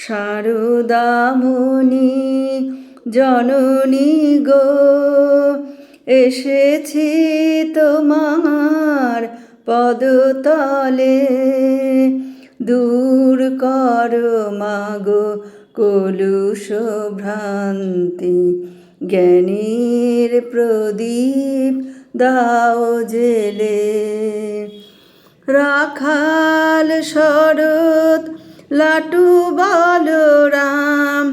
শারদামণি জননী গো, এসেছি তোমার পদতলে। দূর করো মাগো কলুষ ভ্রান্তি, জ্ঞানীর প্রদীপ দাও জেলে। রাখাল শরৎ লাটু বলরাম,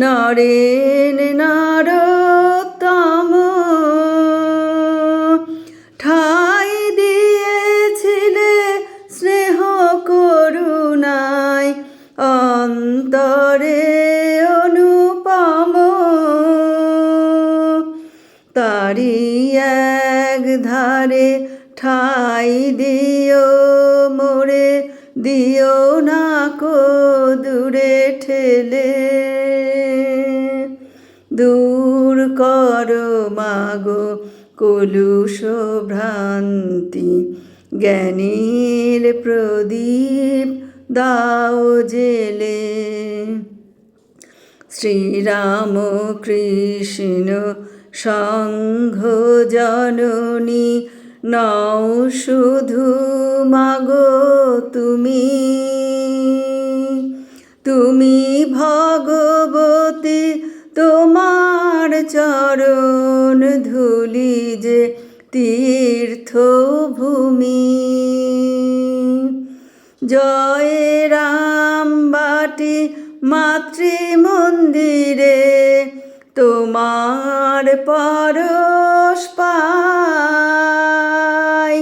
নরেন নরোত্তম, ঠাই দিয়েছিলে স্নেহ করুণায়, অন্তরে অনুপম। তারি এক ধারে ঠাই দিও মোরে, দিও না কো দূরে ঠেলে। দূর করো মাগো কলুষ ভ্রান্তি, জ্ঞানীর প্রদীপ দাও জেলে। শ্রীরাম কৃষ্ণ সংঘ জননী, নও শুধু মাগো তুমি। তুমি ভগবতী, তোমার চরণ ধুলি যে তীর্থভূমি। জয় রামবাটি মাতৃমন্দিরে, তোমার পরশ পাই।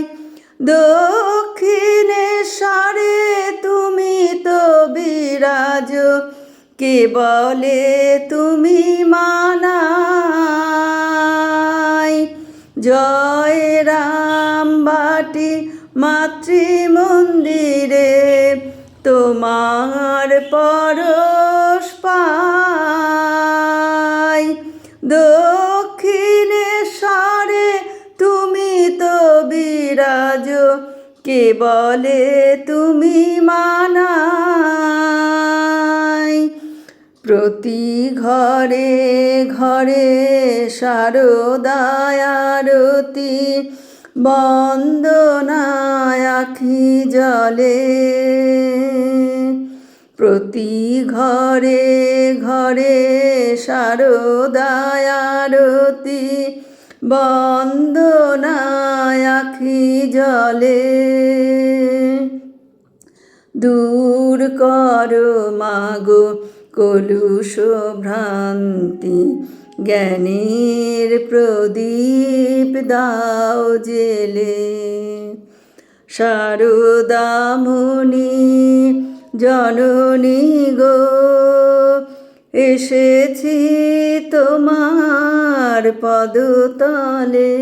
দক্ষিণেশ্বরে তুমি তো বিরাজ, কে বলে তুমি মানাই। জয় রামবাটি মাতৃমন্দিরে, তোমার পরশ পাই। দক্ষিণেশ্বরে তুমি তো বিরাজ, কে বলে তুমি মানাই। প্রতি ঘরে ঘরে শারদায় আরতি, বন্দনায় আখি জলে। প্রতি ঘরে ঘরে শারদায় আরতি, বন্দনায় আখি জলে। দূর করো মাগো কলুষ ভ্রান্তি, জ্ঞানীর প্রদীপ দাও জেলে। শারদামণি জননী গো, এসেছি তোমার পদতলে।